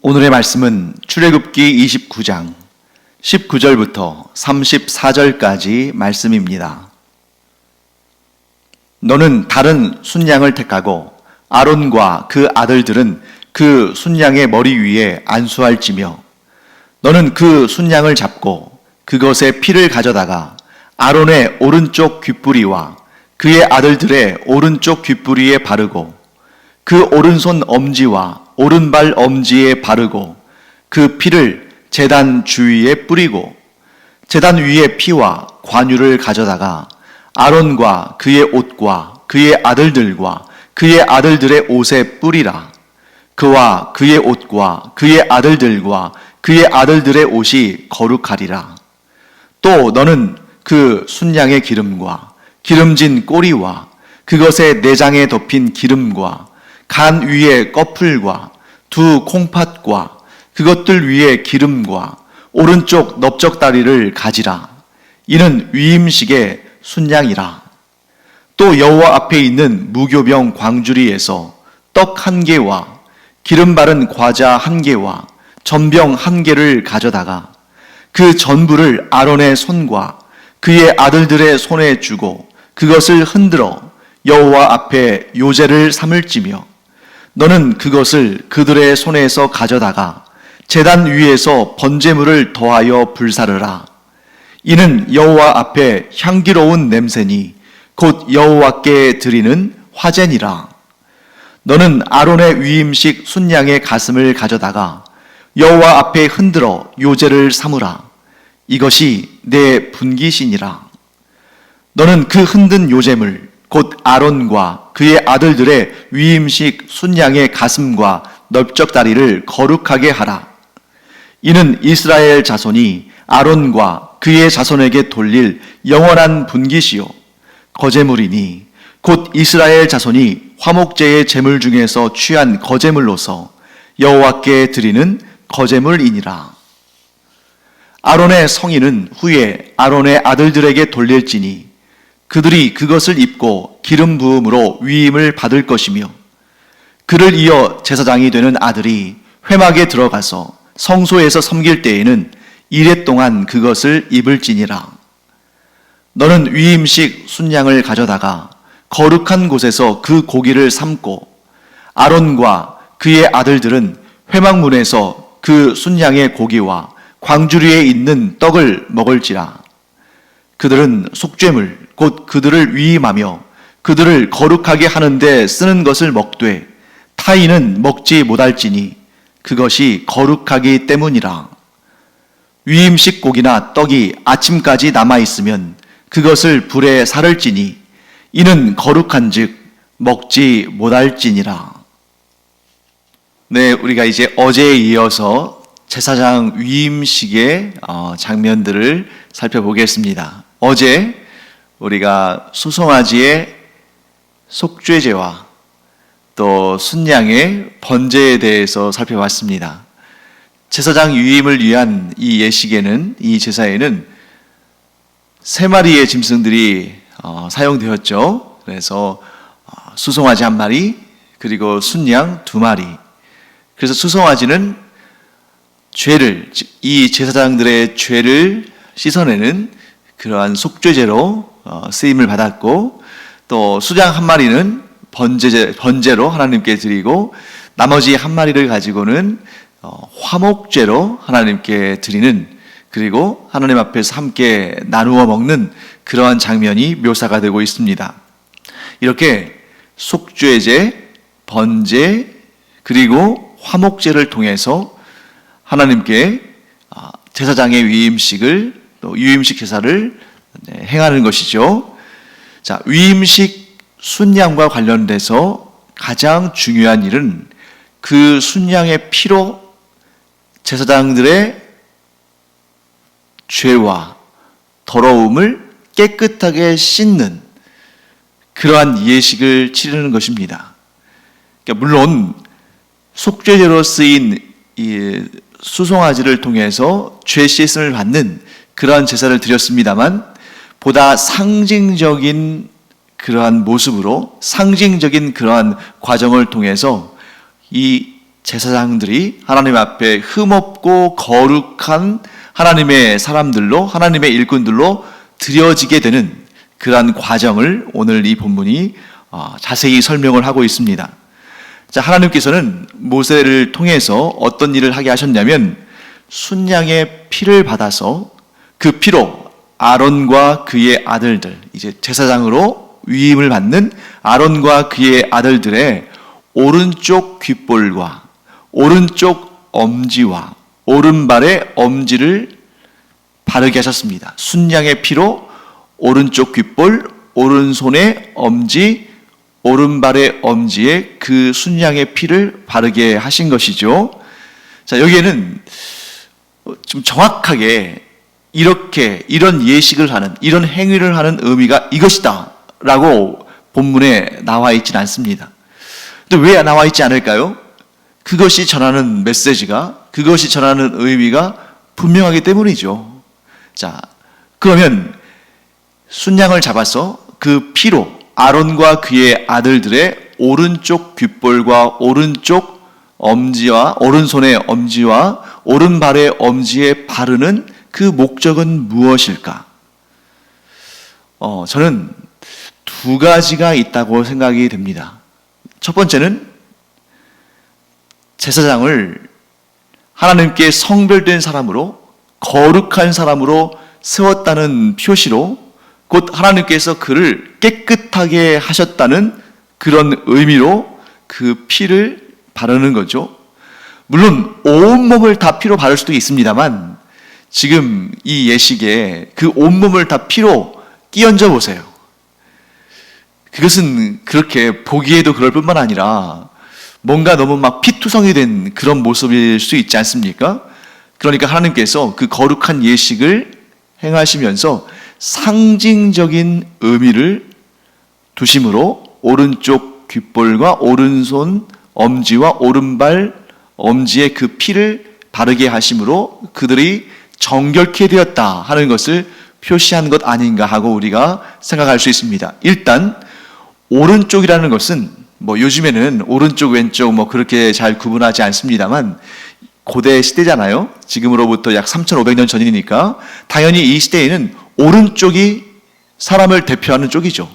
오늘의 말씀은 출애굽기 29장 19절부터 34절까지 말씀입니다. 너는 다른 순양을 택하고 아론과 그 아들들은 그 순양의 머리 위에 안수할지며 너는 그 순양을 잡고 그것의 피를 가져다가 아론의 오른쪽 귓부리와 그의 아들들의 오른쪽 귓부리에 바르고 그 오른손 엄지와 오른발 엄지에 바르고 그 피를 제단 주위에 뿌리고 제단 위에 피와 관유를 가져다가 아론과 그의 옷과 그의 아들들과 그의 아들들의 옷에 뿌리라. 그와 그의 옷과 그의 아들들과 그의 아들들의 옷이 거룩하리라. 또 너는 그 순양의 기름과 기름진 꼬리와 그것의 내장에 덮인 기름과 간 위에 꺼풀과 두 콩팥과 그것들 위에 기름과 오른쪽 넓적다리를 가지라. 이는 위임식의 순양이라. 또 여호와 앞에 있는 무교병 광주리에서 떡 한 개와 기름 바른 과자 한 개와 전병 한 개를 가져다가 그 전부를 아론의 손과 그의 아들들의 손에 주고 그것을 흔들어 여호와 앞에 요제를 삼을지며 너는 그것을 그들의 손에서 가져다가 제단 위에서 번제물을 더하여 불사르라. 이는 여호와 앞에 향기로운 냄새니 곧 여호와께 드리는 화제니라. 너는 아론의 위임식 순양의 가슴을 가져다가 여호와 앞에 흔들어 요제를 삼으라. 이것이 내 분깃이니라. 너는 그 흔든 요제물 곧 아론과 그의 아들들의 위임식 순양의 가슴과 넓적다리를 거룩하게 하라. 이는 이스라엘 자손이 아론과 그의 자손에게 돌릴 영원한 분깃이요 거제물이니 곧 이스라엘 자손이 화목제의 제물 중에서 취한 거제물로서 여호와께 드리는 거제물이니라. 아론의 성인은 후에 아론의 아들들에게 돌릴지니 그들이 그것을 입고 기름 부음으로 위임을 받을 것이며 그를 이어 제사장이 되는 아들이 회막에 들어가서 성소에서 섬길 때에는 이레 동안 그것을 입을지니라. 너는 위임식 순양을 가져다가 거룩한 곳에서 그 고기를 삶고 아론과 그의 아들들은 회막문에서 그 순양의 고기와 광주리에 있는 떡을 먹을지라. 그들은 속죄물 곧 그들을 위임하며 그들을 거룩하게 하는데 쓰는 것을 먹되 타인은 먹지 못할지니 그것이 거룩하기 때문이라. 위임식 고기나 떡이 아침까지 남아있으면 그것을 불에 사를지니 이는 거룩한즉 먹지 못할지니라. 네, 우리가 이제 어제에 이어서 제사장 위임식의 장면들을 살펴보겠습니다. 어제 우리가 수송아지의 속죄제와 또 순양의 번제에 대해서 살펴봤습니다. 제사장 위임을 위한 이 예식에는, 이 제사에는 3마리의 짐승들이 사용되었죠. 그래서 수송아지 1마리, 그리고 순양 2마리. 그래서 수송아지는 죄를, 이 제사장들의 죄를 씻어내는 그러한 속죄제로 쓰임을 받았고, 또 수장 1마리는 번제로 하나님께 드리고, 나머지 1마리를 가지고는 화목제로 하나님께 드리는, 그리고 하나님 앞에서 함께 나누어 먹는 그러한 장면이 묘사가 되고 있습니다. 이렇게 속죄제, 번제, 그리고 화목제를 통해서 하나님께 제사장의 위임식을, 또 위임식 제사를 행하는 것이죠. 자, 위임식 순양과 관련돼서 가장 중요한 일은 그 순양의 피로 제사장들의 죄와 더러움을 깨끗하게 씻는 그러한 예식을 치르는 것입니다. 그러니까 물론 속죄제로 쓰인 이 수송아지를 통해서 죄 씻음을 받는 그러한 제사를 드렸습니다만, 보다 상징적인 그러한 모습으로, 상징적인 그러한 과정을 통해서 이 제사장들이 하나님 앞에 흠없고 거룩한 하나님의 사람들로, 하나님의 일꾼들로 드려지게 되는 그러한 과정을 오늘 이 본문이 자세히 설명을 하고 있습니다. 자, 하나님께서는 모세를 통해서 어떤 일을 하게 하셨냐면 순양의 피를 받아서 그 피로 아론과 그의 아들들, 이제 제사장으로 위임을 받는 아론과 그의 아들들의 오른쪽 귓볼과 오른쪽 엄지와 오른발의 엄지를 바르게 하셨습니다. 순양의 피로 오른쪽 귓볼, 오른손의 엄지, 오른발의 엄지에 그 순양의 피를 바르게 하신 것이죠. 자, 여기에는 좀 정확하게 이런 예식을 하는, 이런 행위를 하는 의미가 이것이다 라고 본문에 나와 있지는 않습니다. 근데 왜 나와 있지 않을까요? 그것이 전하는 메시지가, 그것이 전하는 의미가 분명하기 때문이죠. 자, 그러면 순양을 잡아서 그 피로 아론과 그의 아들들의 오른쪽 귓볼과 오른쪽 엄지와 오른손의 엄지와 오른발의 엄지에 바르는 그 목적은 무엇일까? 저는 두 가지가 있다고 생각이 됩니다. 첫 번째는 제사장을 하나님께 성별된 사람으로, 거룩한 사람으로 세웠다는 표시로 곧 하나님께서 그를 깨끗하게 하셨다는 그런 의미로 그 피를 바르는 거죠. 물론 온몸을 다 피로 바를 수도 있습니다만 지금 이 예식에 그 온몸을 다 피로 끼얹어 보세요. 그것은 그렇게 보기에도 그럴 뿐만 아니라 뭔가 너무 막 피투성이 된 그런 모습일 수 있지 않습니까? 그러니까 하나님께서 그 거룩한 예식을 행하시면서 상징적인 의미를 두심으로 오른쪽 귓볼과 오른손 엄지와 오른발 엄지에 그 피를 바르게 하심으로 그들이 정결케 되었다 하는 것을 표시한 것 아닌가 하고 우리가 생각할 수 있습니다. 일단 오른쪽이라는 것은 요즘에는 오른쪽 왼쪽 그렇게 잘 구분하지 않습니다만 고대 시대잖아요. 지금으로부터 약 3,500년 전이니까 당연히 이 시대에는 오른쪽이 사람을 대표하는 쪽이죠.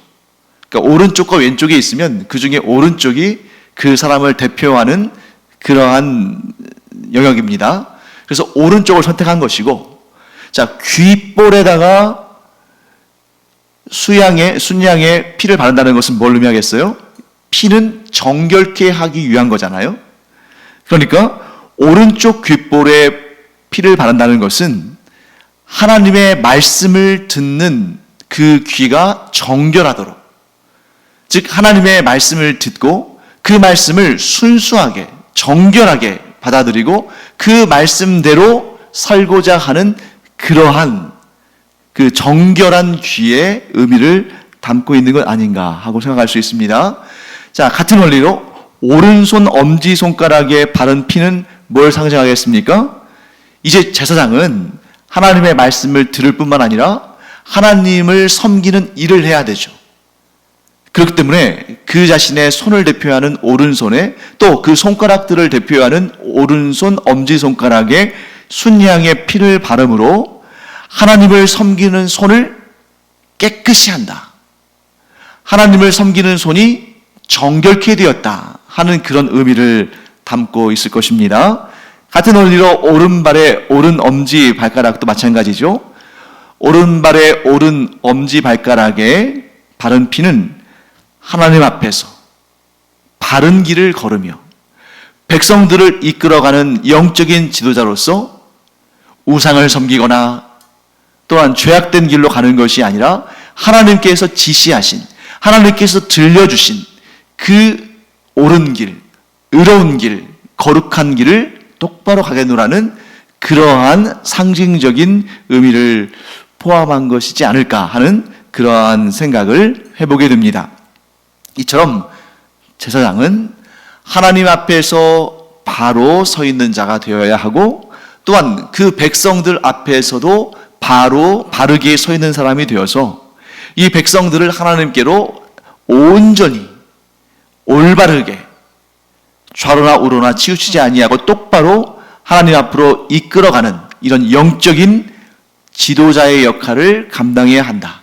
그러니까 오른쪽과 왼쪽이 있으면 그 중에 오른쪽이 그 사람을 대표하는 그러한 영역입니다. 그래서 오른쪽을 선택한 것이고, 자, 귓볼에다가 순양의 피를 바른다는 것은 뭘 의미하겠어요? 피는 정결케 하기 위한 거잖아요. 그러니까 오른쪽 귓볼에 피를 바른다는 것은 하나님의 말씀을 듣는 그 귀가 정결하도록, 즉 하나님의 말씀을 듣고 그 말씀을 순수하게 정결하게 받아들이고 그 말씀대로 살고자 하는 그러한 그 정결한 귀의 의미를 담고 있는 것 아닌가 하고 생각할 수 있습니다. 자, 같은 원리로 오른손 엄지손가락에 바른 피는 뭘 상징하겠습니까? 이제 제사장은 하나님의 말씀을 들을 뿐만 아니라 하나님을 섬기는 일을 해야 되죠. 그렇기 때문에 그 자신의 손을 대표하는 오른손에 또 그 손가락들을 대표하는 오른손 엄지손가락에 순양의 피를 바름으로 하나님을 섬기는 손을 깨끗이 한다. 하나님을 섬기는 손이 정결케 되었다 하는 그런 의미를 담고 있을 것입니다. 같은 원리로 오른발의 오른 엄지 발가락도 마찬가지죠. 오른발의 오른 엄지 발가락에 바른 피는 하나님 앞에서 바른 길을 걸으며 백성들을 이끌어가는 영적인 지도자로서 우상을 섬기거나 또한 죄악된 길로 가는 것이 아니라 하나님께서 지시하신, 하나님께서 들려주신 그 옳은 길, 의로운 길, 거룩한 길을 똑바로 가겠노라는 그러한 상징적인 의미를 포함한 것이지 않을까 하는 그러한 생각을 해보게 됩니다. 이처럼 제사장은 하나님 앞에서 바로 서 있는 자가 되어야 하고 또한 그 백성들 앞에서도 바르게 서 있는 사람이 되어서 이 백성들을 하나님께로 온전히 올바르게 좌로나 우로나 치우치지 아니하고 똑바로 하나님 앞으로 이끌어가는 이런 영적인 지도자의 역할을 감당해야 한다.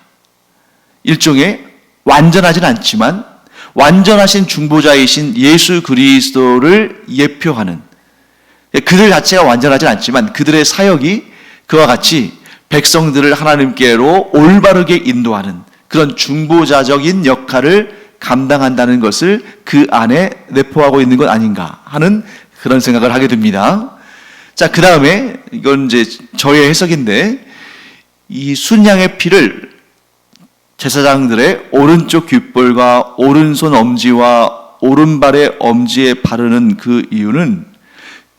일종의 완전하진 않지만 완전하신 중보자이신 예수 그리스도를 예표하는, 그들 자체가 완전하진 않지만 그들의 사역이 그와 같이 백성들을 하나님께로 올바르게 인도하는 그런 중보자적인 역할을 감당한다는 것을 그 안에 내포하고 있는 것 아닌가 하는 그런 생각을 하게 됩니다. 자, 그 다음에 이건 이제 저의 해석인데, 이 순양의 피를 제사장들의 오른쪽 귓볼과 오른손 엄지와 오른발의 엄지에 바르는 그 이유는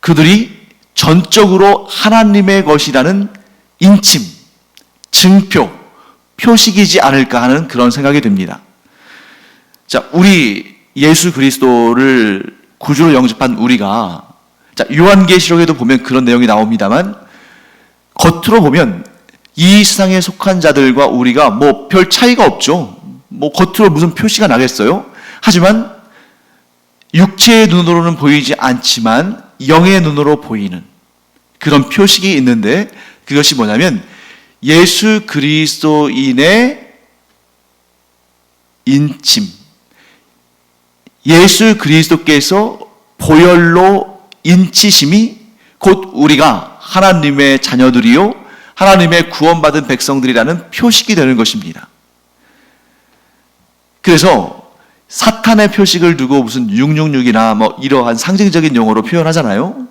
그들이 전적으로 하나님의 것이라는 인침, 증표, 표식이지 않을까 하는 그런 생각이 듭니다. 자, 우리 예수 그리스도를 구주로 영접한 우리가, 자, 요한계시록에도 보면 그런 내용이 나옵니다만, 겉으로 보면 이 세상에 속한 자들과 우리가 뭐 별 차이가 없죠. 뭐 겉으로 무슨 표시가 나겠어요? 하지만 육체의 눈으로는 보이지 않지만 영의 눈으로 보이는 그런 표식이 있는데, 그것이 뭐냐면 예수 그리스도인의 인침, 예수 그리스도께서 보혈로 인치심이 곧 우리가 하나님의 자녀들이요 하나님의 구원받은 백성들이라는 표식이 되는 것입니다. 그래서 사탄의 표식을 두고 무슨 666이나 뭐 이러한 상징적인 용어로 표현하잖아요.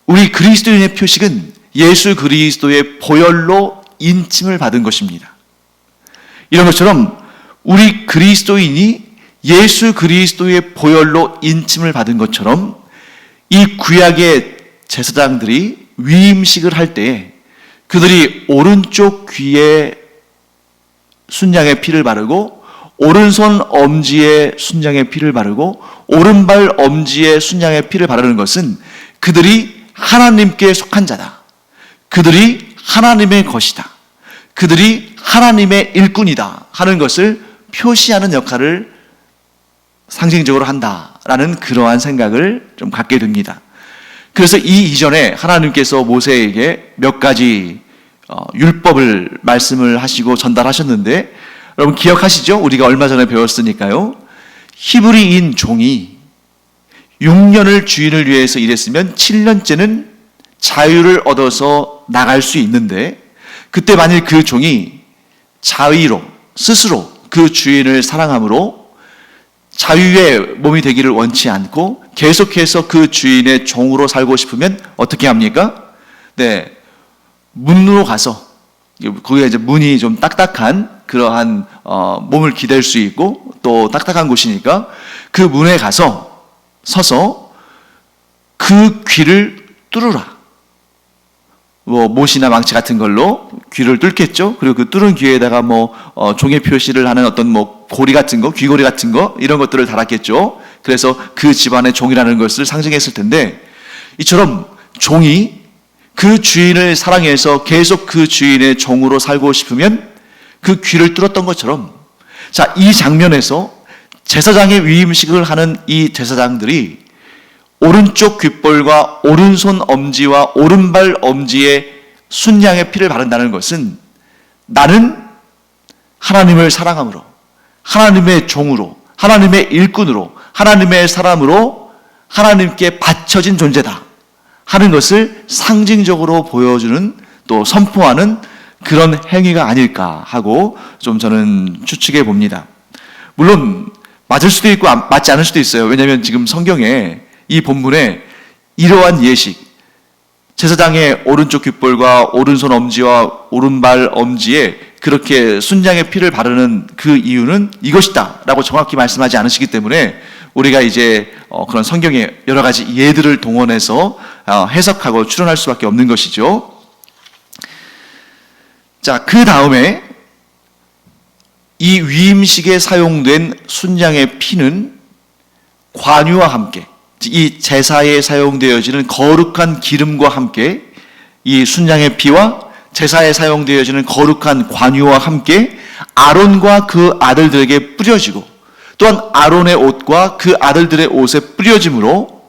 우리 그리스도인의 표식은 예수 그리스도의 보혈로 인침을 받은 것입니다. 이런 것처럼 우리 그리스도인이 예수 그리스도의 보혈로 인침을 받은 것처럼 이 구약의 제사장들이 위임식을 할 때에 그들이 오른쪽 귀에 순양의 피를 바르고 오른손 엄지에 순양의 피를 바르고 오른발 엄지에 순양의 피를 바르는 것은 그들이 하나님께 속한 자다, 그들이 하나님의 것이다, 그들이 하나님의 일꾼이다 하는 것을 표시하는 역할을 상징적으로 한다라는 그러한 생각을 좀 갖게 됩니다. 그래서 이 이전에 하나님께서 모세에게 몇 가지 율법을 말씀을 하시고 전달하셨는데, 여러분 기억하시죠? 우리가 얼마 전에 배웠으니까요. 히브리인 종이 6년을 주인을 위해서 일했으면 7년째는 자유를 얻어서 나갈 수 있는데, 그때 만일 그 종이 자의로 스스로 그 주인을 사랑함으로 자유의 몸이 되기를 원치 않고 계속해서 그 주인의 종으로 살고 싶으면 어떻게 합니까? 네, 문으로 가서, 거기가 이제 문이 좀 딱딱한 그러한 몸을 기댈 수 있고 또 딱딱한 곳이니까 그 문에 가서 서서 그 귀를 뚫으라. 뭐 못이나 망치 같은 걸로 귀를 뚫겠죠. 그리고 그 뚫은 귀에다가 뭐 종의 표시를 하는 어떤 뭐 고리 같은 거, 귀고리 같은 거 이런 것들을 달았겠죠. 그래서 그 집안의 종이라는 것을 상징했을 텐데, 이처럼 종이 그 주인을 사랑해서 계속 그 주인의 종으로 살고 싶으면 그 귀를 뚫었던 것처럼, 자, 이 장면에서 제사장의 위임식을 하는 이 제사장들이 오른쪽 귓볼과 오른손 엄지와 오른발 엄지에 순양의 피를 바른다는 것은 나는 하나님을 사랑함으로, 하나님의 종으로, 하나님의 일꾼으로, 하나님의 사람으로 하나님께 바쳐진 존재다 하는 것을 상징적으로 보여주는, 또 선포하는 그런 행위가 아닐까 하고 좀 저는 추측해 봅니다. 물론 맞을 수도 있고 맞지 않을 수도 있어요. 왜냐하면 지금 성경에 이 본문에 이러한 예식, 제사장의 오른쪽 귓볼과 오른손 엄지와 오른발 엄지에 그렇게 순양의 피를 바르는 그 이유는 이것이다 라고 정확히 말씀하지 않으시기 때문에 우리가 이제 그런 성경의 여러 가지 예들을 동원해서 해석하고 추론할 수밖에 없는 것이죠. 자, 그 다음에 이 위임식에 사용된 순양의 피는 관유와 함께, 이 제사에 사용되어지는 거룩한 기름과 함께 이 순양의 피와 제사에 사용되어지는 거룩한 관유와 함께 아론과 그 아들들에게 뿌려지고 또한 아론의 옷과 그 아들들의 옷에 뿌려짐으로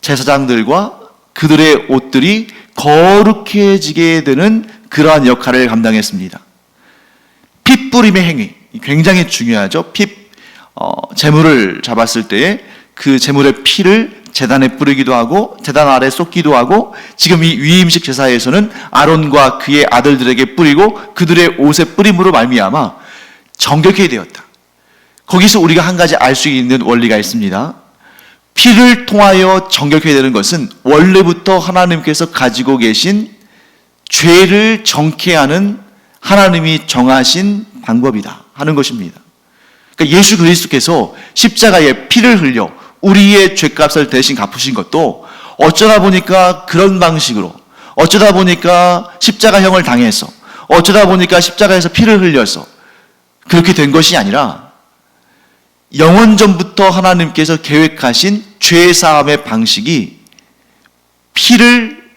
제사장들과 그들의 옷들이 거룩해지게 되는 그러한 역할을 감당했습니다. 피 뿌림의 행위, 굉장히 중요하죠. 제물을 잡았을 때에 그 제물의 피를 제단에 뿌리기도 하고 제단 아래 쏟기도 하고, 지금 이 위임식 제사에서는 아론과 그의 아들들에게 뿌리고 그들의 옷에 뿌림으로 말미암아 정결케 되었다. 거기서 우리가 한 가지 알 수 있는 원리가 있습니다. 피를 통하여 정결케 되는 것은 원래부터 하나님께서 가지고 계신 죄를 정케하는 하나님이 정하신 방법이다 하는 것입니다. 그러니까 예수 그리스도께서 십자가에 피를 흘려 우리의 죄값을 대신 갚으신 것도 어쩌다 보니까 그런 방식으로, 어쩌다 보니까 십자가형을 당해서, 어쩌다 보니까 십자가에서 피를 흘려서 그렇게 된 것이 아니라 영원전부터 하나님께서 계획하신 죄사함의 방식이 피를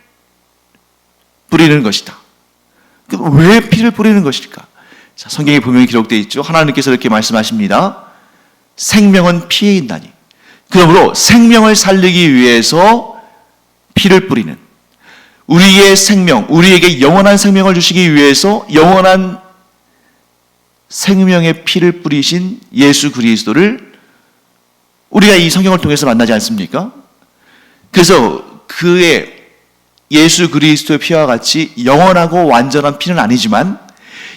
뿌리는 것이다. 왜 피를 뿌리는 것일까? 자, 성경에 분명히 기록되어 있죠. 하나님께서 이렇게 말씀하십니다. 생명은 피에 있나니. 그러므로 생명을 살리기 위해서 피를 뿌리는, 우리의 생명, 우리에게 영원한 생명을 주시기 위해서 영원한 생명의 피를 뿌리신 예수 그리스도를 우리가 이 성경을 통해서 만나지 않습니까? 그래서 그의 예수 그리스도의 피와 같이 영원하고 완전한 피는 아니지만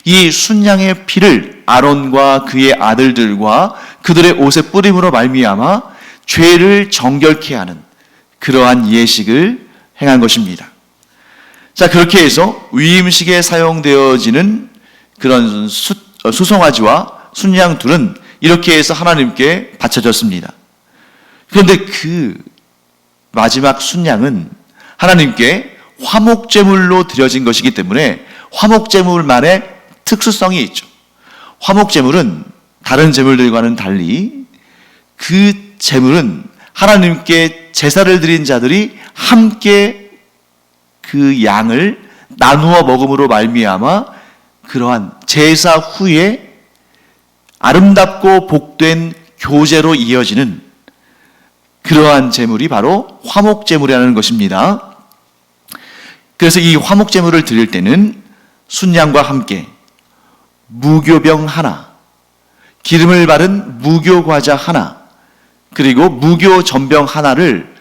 이 순양의 피를 아론과 그의 아들들과 그들의 옷에 뿌림으로 말미암아 죄를 정결케 하는 그러한 예식을 행한 것입니다. 자, 그렇게 해서 위임식에 사용되어지는 그런 수송아지와 순양 둘은 이렇게 해서 하나님께 바쳐졌습니다. 그런데 그 마지막 순양은 하나님께 화목제물로 드려진 것이기 때문에 화목제물만의 특수성이 있죠. 화목제물은 다른 제물들과는 달리 그 제물은 하나님께 제사를 드린 자들이 함께 그 양을 나누어 먹음으로 말미암아 그러한 제사 후에 아름답고 복된 교제로 이어지는 그러한 제물이 바로 화목제물이라는 것입니다. 그래서 이 화목제물을 드릴 때는 순양과 함께 무교병 하나, 기름을 바른 무교과자 하나, 그리고 무교전병 하나를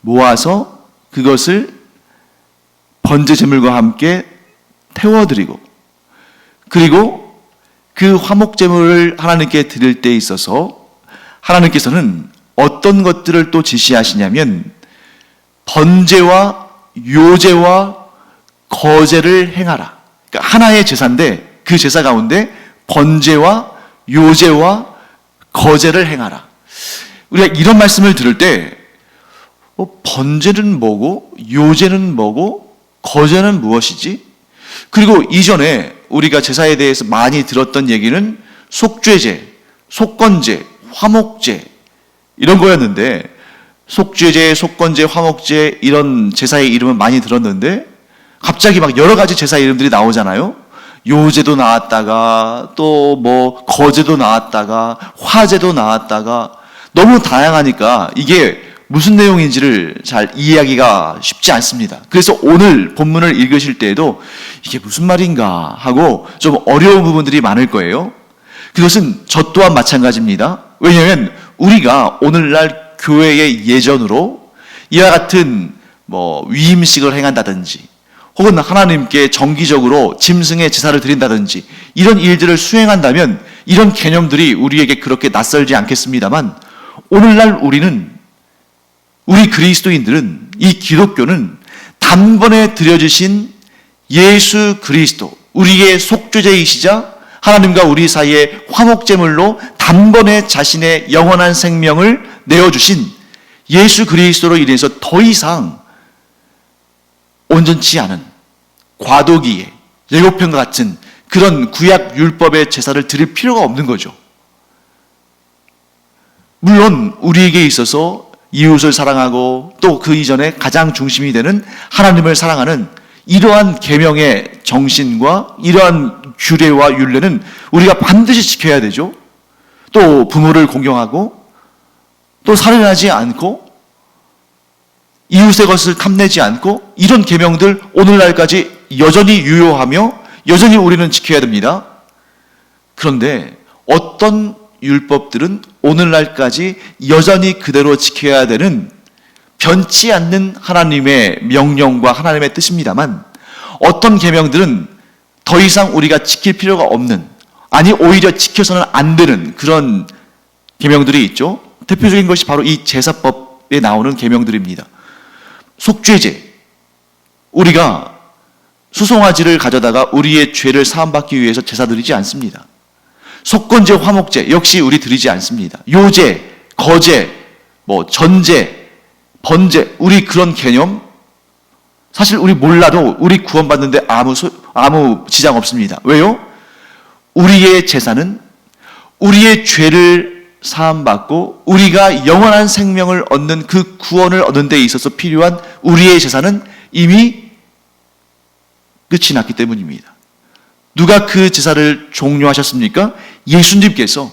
모아서 그것을 번제제물과 함께 태워드리고, 그리고 그 화목제물을 하나님께 드릴 때 있어서 하나님께서는 어떤 것들을 또 지시하시냐면 번제와 요제와 거제를 행하라. 그러니까 하나의 제사인데 그 제사 가운데 번제와 요제와 거제를 행하라. 우리가 이런 말씀을 들을 때 번제는 뭐고 요제는 뭐고 거제는 무엇이지? 그리고 이전에 우리가 제사에 대해서 많이 들었던 얘기는 속죄제, 속건제, 화목제 이런 거였는데, 속죄제, 속건제, 화목제 이런 제사의 이름은 많이 들었는데 갑자기 막 여러 가지 제사 이름들이 나오잖아요. 요제도 나왔다가 또 뭐 거제도 나왔다가 화제도 나왔다가 너무 다양하니까 이게 무슨 내용인지를 잘 이해하기가 쉽지 않습니다. 그래서 오늘 본문을 읽으실 때에도 이게 무슨 말인가 하고 좀 어려운 부분들이 많을 거예요. 그것은 저 또한 마찬가지입니다. 왜냐하면 우리가 오늘날 교회의 예전으로 이와 같은 위임식을 행한다든지 혹은 하나님께 정기적으로 짐승의 제사를 드린다든지 이런 일들을 수행한다면 이런 개념들이 우리에게 그렇게 낯설지 않겠습니다만, 오늘날 우리 그리스도인들은, 이 기독교는 단번에 드려주신 예수 그리스도, 우리의 속죄제이시자 하나님과 우리 사이의 화목제물로 단번에 자신의 영원한 생명을 내어주신 예수 그리스도로 인해서 더 이상 온전치 않은 과도기의 예고편과 같은 그런 구약 율법의 제사를 드릴 필요가 없는 거죠. 물론 우리에게 있어서 이웃을 사랑하고 또 그 이전에 가장 중심이 되는 하나님을 사랑하는 이러한 계명의 정신과 이러한 규례와 율례는 우리가 반드시 지켜야 되죠. 또 부모를 공경하고, 또 살인하지 않고, 이웃의 것을 탐내지 않고, 이런 계명들 오늘날까지 여전히 유효하며 여전히 우리는 지켜야 됩니다. 그런데 어떤 율법들은 오늘날까지 여전히 그대로 지켜야 되는 변치 않는 하나님의 명령과 하나님의 뜻입니다만, 어떤 계명들은 더 이상 우리가 지킬 필요가 없는, 아니 오히려 지켜서는 안 되는 그런 계명들이 있죠. 대표적인 것이 바로 이 제사법에 나오는 계명들입니다. 속죄제, 우리가 수송아지를 가져다가 우리의 죄를 사함받기 위해서 제사 드리지 않습니다. 속건제, 화목제 역시 우리 드리지 않습니다. 요제, 거제, 전제, 번제, 우리 그런 개념 사실 우리 몰라도 우리 구원받는데 아무 지장 없습니다. 왜요? 우리의 제사는 우리의 죄를 사함받고 우리가 영원한 생명을 얻는 그 구원을 얻는 데 있어서 필요한 우리의 제사는 이미 끝이 났기 때문입니다. 누가 그 제사를 종료하셨습니까? 예수님께서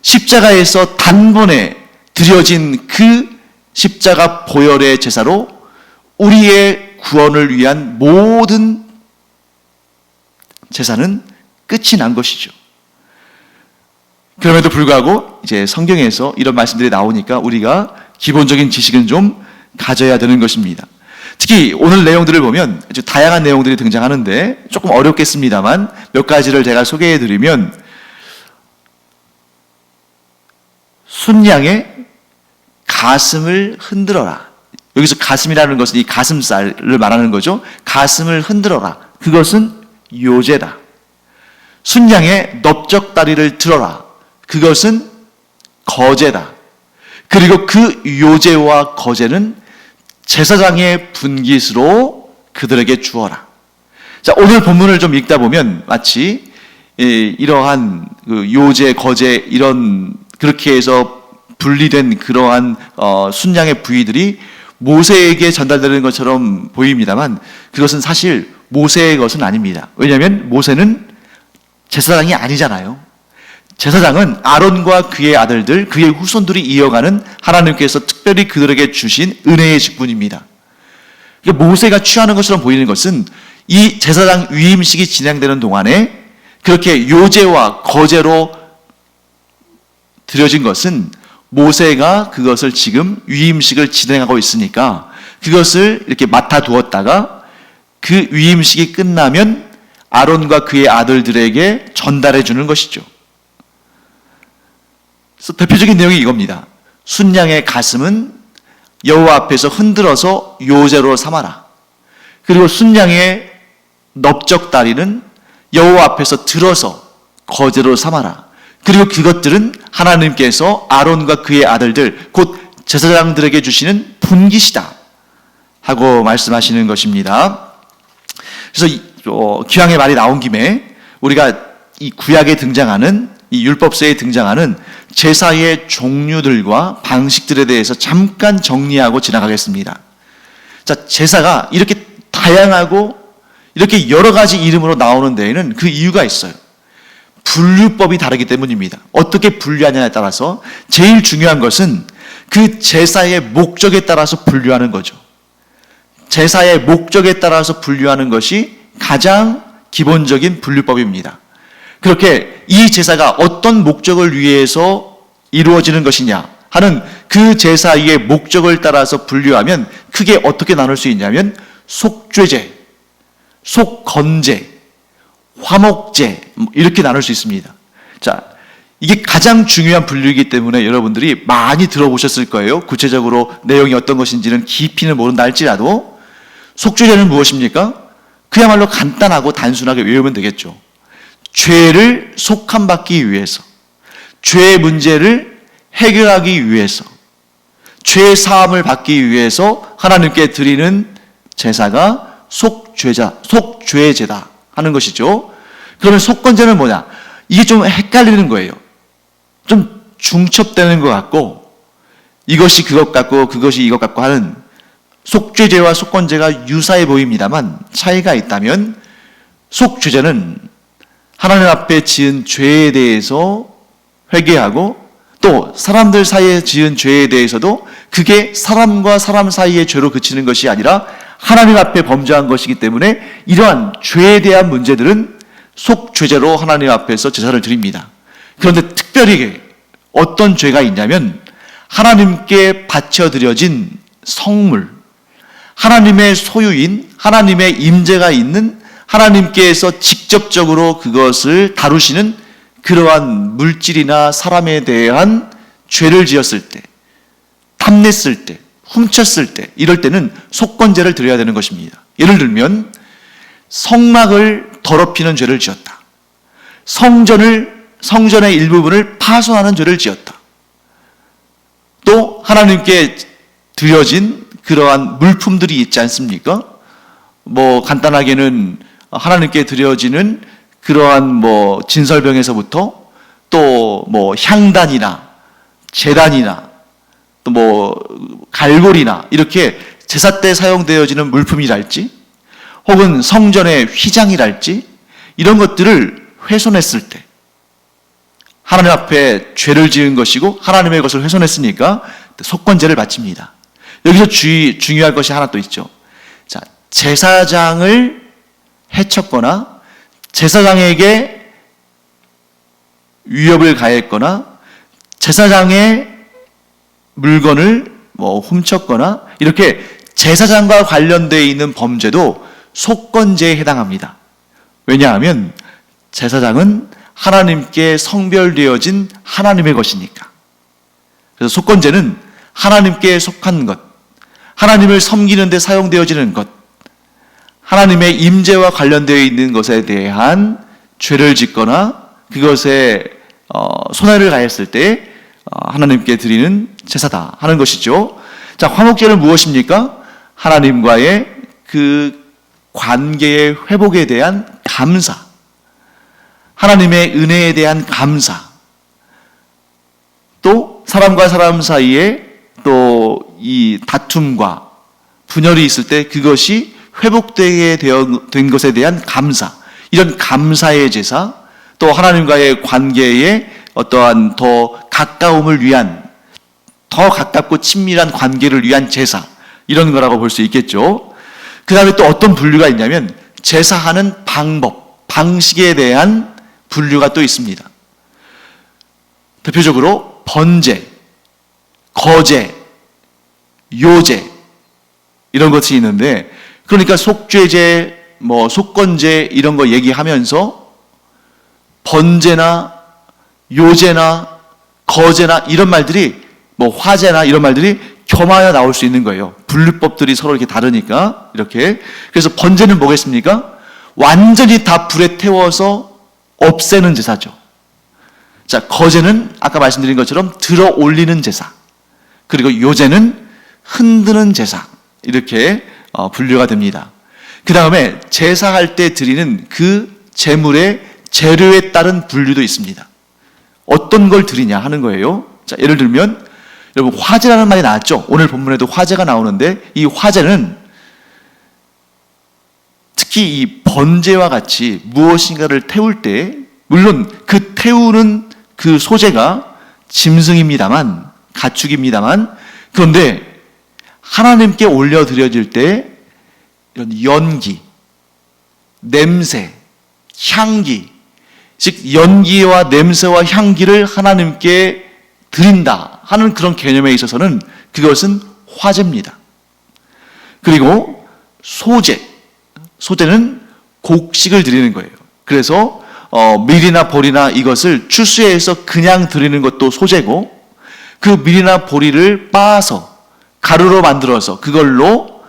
십자가에서 단번에 드려진 그 십자가 보혈의 제사로 우리의 구원을 위한 모든 제사는 끝이 난 것이죠. 그럼에도 불구하고 이제 성경에서 이런 말씀들이 나오니까 우리가 기본적인 지식은 좀 가져야 되는 것입니다. 특히 오늘 내용들을 보면 아주 다양한 내용들이 등장하는데 조금 어렵겠습니다만 몇 가지를 제가 소개해 드리면, 순양의 가슴을 흔들어라. 여기서 가슴이라는 것은 이 가슴살을 말하는 거죠. 가슴을 흔들어라. 그것은 요제다. 순양의 넓적다리를 들어라. 그것은 거제다. 그리고 그 요제와 거제는 제사장의 분깃으로 그들에게 주어라. 자, 오늘 본문을 좀 읽다 보면 마치 이러한 그 요제, 거제 이런 그렇게 해서 분리된 그러한 순양의 부위들이 모세에게 전달되는 것처럼 보입니다만, 그것은 사실 모세의 것은 아닙니다. 왜냐하면 모세는 제사장이 아니잖아요. 제사장은 아론과 그의 아들들, 그의 후손들이 이어가는 하나님께서 특별히 그들에게 주신 은혜의 직분입니다. 모세가 취하는 것처럼 보이는 것은 이 제사장 위임식이 진행되는 동안에 그렇게 요제와 거제로 드려진 것은 모세가 그것을 지금 위임식을 진행하고 있으니까 그것을 이렇게 맡아두었다가 그 위임식이 끝나면 아론과 그의 아들들에게 전달해 주는 것이죠. 그래서 대표적인 내용이 이겁니다. 순양의 가슴은 여호와 앞에서 흔들어서 요제로 삼아라. 그리고 순양의 넓적다리는 여호와 앞에서 들어서 거제로 삼아라. 그리고 그것들은 하나님께서 아론과 그의 아들들, 곧 제사장들에게 주시는 분깃이다 하고 말씀하시는 것입니다. 그래서 기왕의 말이 나온 김에 우리가 이 구약에 등장하는, 이 율법서에 등장하는 제사의 종류들과 방식들에 대해서 잠깐 정리하고 지나가겠습니다. 자, 제사가 이렇게 다양하고 이렇게 여러 가지 이름으로 나오는 데에는 그 이유가 있어요. 분류법이 다르기 때문입니다. 어떻게 분류하냐에 따라서 제일 중요한 것은 그 제사의 목적에 따라서 분류하는 거죠. 제사의 목적에 따라서 분류하는 것이 가장 기본적인 분류법입니다. 그렇게 이 제사가 어떤 목적을 위해서 이루어지는 것이냐 하는 그 제사의 목적을 따라서 분류하면 크게 어떻게 나눌 수 있냐면 속죄제, 속건제, 화목제 이렇게 나눌 수 있습니다. 자, 이게 가장 중요한 분류이기 때문에 여러분들이 많이 들어보셨을 거예요. 구체적으로 내용이 어떤 것인지는 깊이는 모른다 할지라도 속죄제는 무엇입니까? 그야말로 간단하고 단순하게 외우면 되겠죠. 죄를 속함받기 위해서, 죄의 문제를 해결하기 위해서, 죄 사함을 받기 위해서 하나님께 드리는 제사가 속죄제다 하는 것이죠. 그러면 속건제는 뭐냐? 이게 좀 헷갈리는 거예요. 좀 중첩되는 것 같고, 이것이 그것 같고 그것이 이것 같고 하는, 속죄제와 속건제가 유사해 보입니다만 차이가 있다면, 속죄제는 하나님 앞에 지은 죄에 대해서 회개하고 또 사람들 사이에 지은 죄에 대해서도 그게 사람과 사람 사이의 죄로 그치는 것이 아니라 하나님 앞에 범죄한 것이기 때문에 이러한 죄에 대한 문제들은 속죄제로 하나님 앞에서 제사를 드립니다. 그런데 특별히 어떤 죄가 있냐면 하나님께 바쳐드려진 성물, 하나님의 소유인, 하나님의 임재가 있는 하나님께서 직접적으로 그것을 다루시는 그러한 물질이나 사람에 대한 죄를 지었을 때, 탐냈을 때, 훔쳤을 때, 이럴 때는 속건제를 드려야 되는 것입니다. 예를 들면 성막을 더럽히는 죄를 지었다. 성전의 일부분을 파손하는 죄를 지었다. 또 하나님께 드려진 그러한 물품들이 있지 않습니까? 간단하게는 하나님께 드려지는 그러한 진설병에서부터 또 향단이나 제단이나 또 갈고리나 이렇게 제사 때 사용되어지는 물품이랄지 혹은 성전의 휘장이랄지 이런 것들을 훼손했을 때 하나님 앞에 죄를 지은 것이고 하나님의 것을 훼손했으니까 속건제를 바칩니다. 여기서 중요할 것이 하나 또 있죠. 자, 제사장을 해쳤거나 제사장에게 위협을 가했거나 제사장의 물건을 훔쳤거나 이렇게 제사장과 관련되어 있는 범죄도 속건제에 해당합니다. 왜냐하면 제사장은 하나님께 성별되어진 하나님의 것이니까. 그래서 속건제는 하나님께 속한 것, 하나님을 섬기는 데 사용되어지는 것, 하나님의 임재와 관련되어 있는 것에 대한 죄를 짓거나 그것에 손해를 가했을 때 하나님께 드리는 제사다 하는 것이죠. 자, 화목제는 무엇입니까? 하나님과의 그 관계의 회복에 대한 감사, 하나님의 은혜에 대한 감사, 또 사람과 사람 사이에 또 이 다툼과 분열이 있을 때 그것이 회복되게 된 것에 대한 감사, 이런 감사의 제사, 또 하나님과의 관계에 어떠한 더 가까움을 위한, 더 가깝고 친밀한 관계를 위한 제사, 이런 거라고 볼 수 있겠죠. 그 다음에 또 어떤 분류가 있냐면 제사하는 방법, 방식에 대한 분류가 또 있습니다. 대표적으로 번제, 거제, 요제 이런 것이 있는데, 그러니까 속죄제, 속건제 이런 거 얘기하면서 번제나 요제나 거제나 이런 말들이 화제나 이런 말들이 겸하여 나올 수 있는 거예요. 분류법들이 서로 이렇게 다르니까 이렇게. 그래서 번제는 뭐겠습니까? 완전히 다 불에 태워서 없애는 제사죠. 자, 거제는 아까 말씀드린 것처럼 들어 올리는 제사. 그리고 요제는 흔드는 제사. 이렇게 분류가 됩니다. 그 다음에 제사할 때 드리는 그 제물의 재료에 따른 분류도 있습니다. 어떤 걸 드리냐 하는 거예요. 자, 예를 들면 여러분 화제라는 말이 나왔죠. 오늘 본문에도 화제가 나오는데 이 화제는 특히 이 번제와 같이 무엇인가를 태울 때 물론 그 태우는 그 소재가 짐승입니다만, 가축입니다만, 그런데 하나님께 올려드려질 때 이런 연기, 냄새, 향기, 즉 연기와 냄새와 향기를 하나님께 드린다 하는 그런 개념에 있어서는 그것은 화제입니다. 그리고 소제는 곡식을 드리는 거예요. 그래서 밀이나 보리나 이것을 추수해서 그냥 드리는 것도 소제고, 그 밀이나 보리를 빻아서 가루로 만들어서 그걸로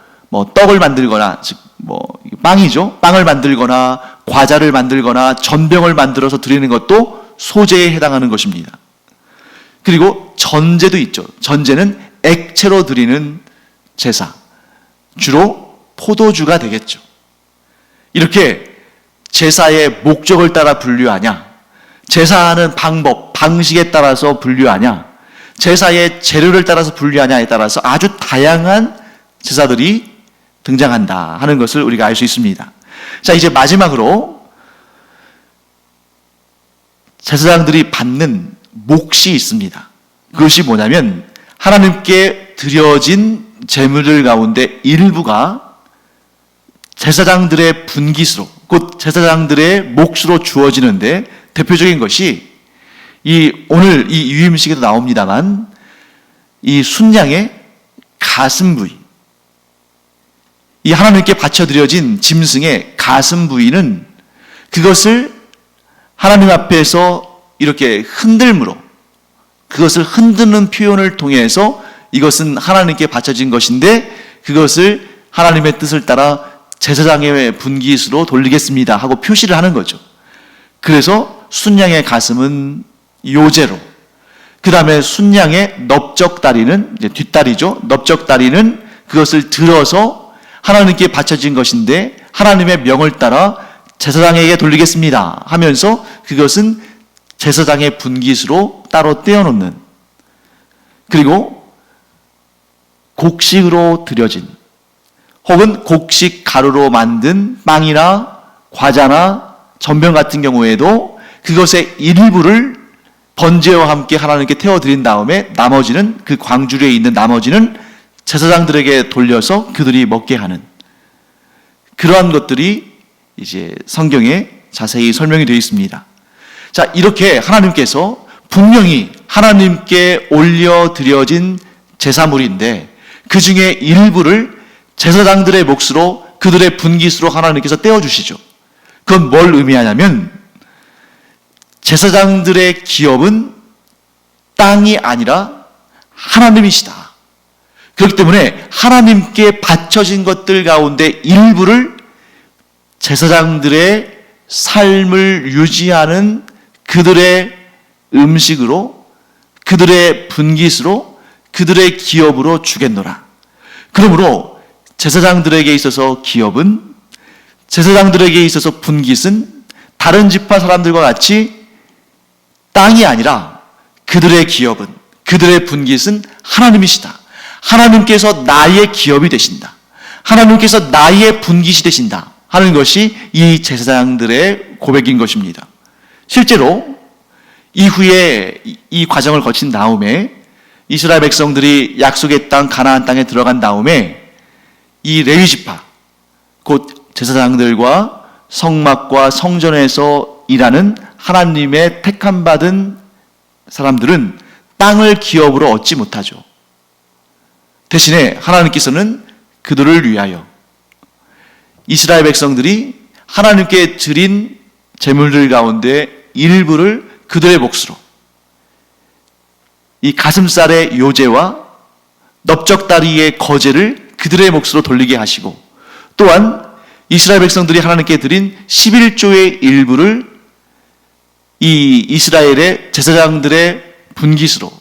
떡을 만들거나, 즉 빵이죠. 빵을 만들거나 과자를 만들거나 전병을 만들어서 드리는 것도 소제에 해당하는 것입니다. 그리고 전제도 있죠. 전제는 액체로 드리는 제사, 주로 포도주가 되겠죠. 이렇게 제사의 목적을 따라 분류하냐, 제사하는 방법, 방식에 따라서 분류하냐, 제사의 재료를 따라서 분류하냐에 따라서 아주 다양한 제사들이 등장한다 하는 것을 우리가 알 수 있습니다. 자, 이제 마지막으로 제사장들이 받는 몫이 있습니다. 그것이 뭐냐면 하나님께 드려진 제물들 가운데 일부가 제사장들의 분깃으로, 곧 제사장들의 몫으로 주어지는데, 대표적인 것이 오늘 이 유임식에도 나옵니다만 이 순양의 가슴 부위, 이 하나님께 바쳐드려진 짐승의 가슴 부위는 그것을 하나님 앞에서 이렇게 흔들므로, 그것을 흔드는 표현을 통해서 이것은 하나님께 바쳐진 것인데 그것을 하나님의 뜻을 따라 제사장의 분깃으로 돌리겠습니다 하고 표시를 하는 거죠. 그래서 순양의 가슴은 요제로, 그 다음에 순양의 넓적다리는, 이제 뒷다리죠, 넓적다리는 그것을 들어서 하나님께 바쳐진 것인데 하나님의 명을 따라 제사장에게 돌리겠습니다 하면서 그것은 제사장의 분깃으로 따로 떼어놓는, 그리고 곡식으로 드려진 혹은 곡식 가루로 만든 빵이나 과자나 전병 같은 경우에도 그것의 일부를 번제와 함께 하나님께 태워드린 다음에 나머지는, 그 광주리에 있는 나머지는 제사장들에게 돌려서 그들이 먹게 하는, 그러한 것들이 이제 성경에 자세히 설명이 되어 있습니다. 자, 이렇게 하나님께서 분명히 하나님께 올려드려진 제사물인데 그 중에 일부를 제사장들의 몫으로, 그들의 분깃으로 하나님께서 떼어주시죠. 그건 뭘 의미하냐면 제사장들의 기업은 땅이 아니라 하나님이시다. 그렇기 때문에 하나님께 바쳐진 것들 가운데 일부를 제사장들의 삶을 유지하는 그들의 음식으로, 그들의 분깃으로, 그들의 기업으로 주겠노라. 그러므로 제사장들에게 있어서 기업은, 제사장들에게 있어서 분깃은 다른 지파 사람들과 같이 땅이 아니라 그들의 기업은, 그들의 분깃은 하나님이시다. 하나님께서 나의 기업이 되신다. 하나님께서 나의 분깃이 되신다 하는 것이 이 제사장들의 고백인 것입니다. 실제로 이후에 이 과정을 거친 다음에 이스라엘 백성들이 약속의 땅 가나안 땅에 들어간 다음에 이 레위 지파, 곧 제사장들과 성막과 성전에서 일하는 하나님의 택함 받은 사람들은 땅을 기업으로 얻지 못하죠. 대신에 하나님께서는 그들을 위하여 이스라엘 백성들이 하나님께 드린 제물들 가운데 일부를 그들의 몫으로, 이 가슴살의 요제와 넓적다리의 거제를 그들의 몫으로 돌리게 하시고, 또한 이스라엘 백성들이 하나님께 드린 11조의 일부를 이 이스라엘의 제사장들의 분깃으로,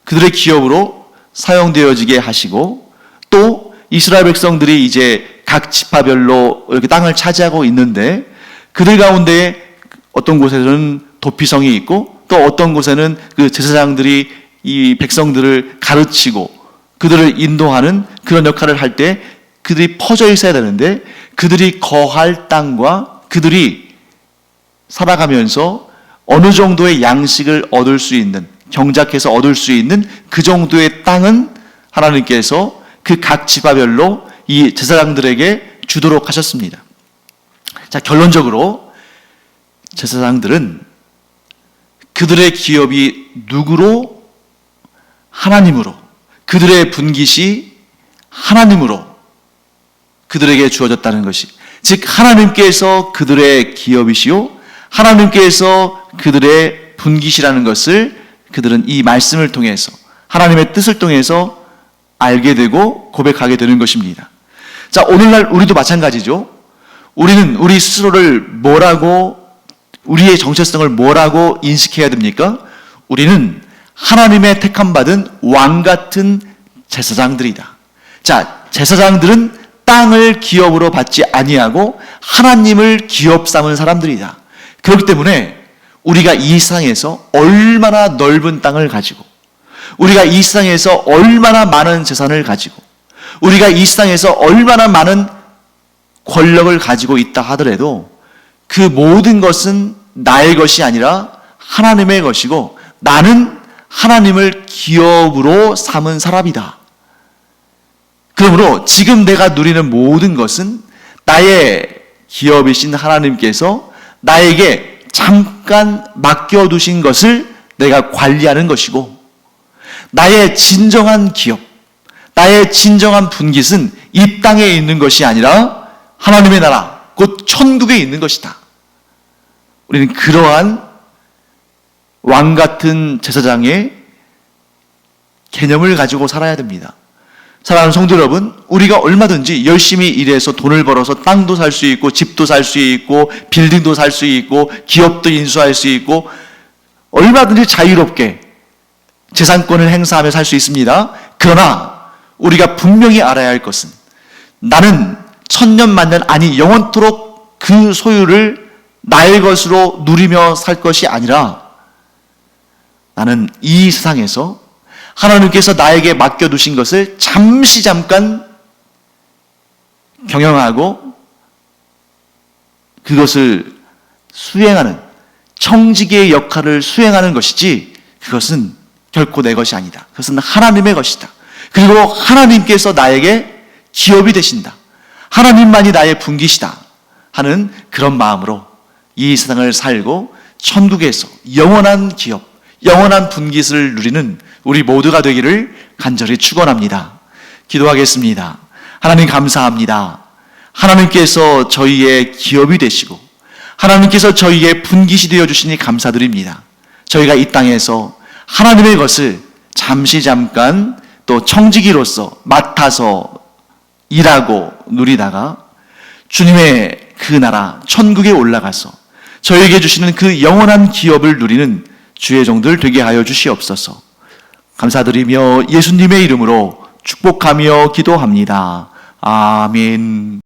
그들의 기업으로 사용되어지게 하시고, 또 이스라엘 백성들이 이제 각 지파별로 이렇게 땅을 차지하고 있는데 그들 가운데 어떤 곳에는 도피성이 있고 또 어떤 곳에는 그 제사장들이 이 백성들을 가르치고 그들을 인도하는 그런 역할을 할 때 그들이 퍼져 있어야 되는데, 그들이 거할 땅과 그들이 살아가면서 어느 정도의 양식을 얻을 수 있는, 경작해서 얻을 수 있는 그 정도의 땅은 하나님께서 그 각 지파별로 이 제사장들에게 주도록 하셨습니다. 자, 결론적으로 제사장들은 그들의 기업이 누구로? 하나님으로, 그들의 분깃이 하나님으로 그들에게 주어졌다는 것이, 즉 하나님께서 그들의 기업이시요 하나님께서 그들의 분깃이라는 것을 그들은 이 말씀을 통해서, 하나님의 뜻을 통해서 알게 되고 고백하게 되는 것입니다. 자, 오늘날 우리도 마찬가지죠. 우리는 우리 스스로를 뭐라고, 우리의 정체성을 뭐라고 인식해야 됩니까? 우리는 하나님의 택함받은 왕같은 제사장들이다. 자, 제사장들은 땅을 기업으로 받지 아니하고 하나님을 기업 삼은 사람들이다. 그렇기 때문에 우리가 이 세상에서 얼마나 넓은 땅을 가지고, 우리가 이 세상에서 얼마나 많은 재산을 가지고, 우리가 이 세상에서 얼마나 많은 권력을 가지고 있다 하더라도 그 모든 것은 나의 것이 아니라 하나님의 것이고 나는 하나님을 기업으로 삼은 사람이다. 그러므로 지금 내가 누리는 모든 것은 나의 기업이신 하나님께서 나에게 잠깐 맡겨두신 것을 내가 관리하는 것이고, 나의 진정한 기업, 나의 진정한 분깃은 이 땅에 있는 것이 아니라 하나님의 나라, 곧 천국에 있는 것이다. 우리는 그러한 왕 같은 제사장의 개념을 가지고 살아야 됩니다. 사랑하는 성도 여러분, 우리가 얼마든지 열심히 일해서 돈을 벌어서 땅도 살 수 있고 집도 살 수 있고 빌딩도 살 수 있고 기업도 인수할 수 있고 얼마든지 자유롭게 재산권을 행사하며 살 수 있습니다. 그러나 우리가 분명히 알아야 할 것은 나는 천년 만년 아니 영원토록 그 소유를 나의 것으로 누리며 살 것이 아니라 나는 이 세상에서 하나님께서 나에게 맡겨두신 것을 잠깐 경영하고 그것을 수행하는 청지기의 역할을 수행하는 것이지 그것은 결코 내 것이 아니다. 그것은 하나님의 것이다. 그리고 하나님께서 나에게 기업이 되신다. 하나님만이 나의 분깃이다 하는 그런 마음으로 이 세상을 살고 천국에서 영원한 기업, 영원한 분깃을 누리는 우리 모두가 되기를 간절히 축원합니다. 기도하겠습니다. 하나님 감사합니다. 하나님께서 저희의 기업이 되시고 하나님께서 저희의 분깃이 되어 주시니 감사드립니다. 저희가 이 땅에서 하나님의 것을 잠깐 또 청지기로서 맡아서 일하고 누리다가 주님의 그 나라 천국에 올라가서 저에게 주시는 그 영원한 기업을 누리는 주의 종들 되게 하여 주시옵소서. 감사드리며 예수님의 이름으로 축복하며 기도합니다. 아멘.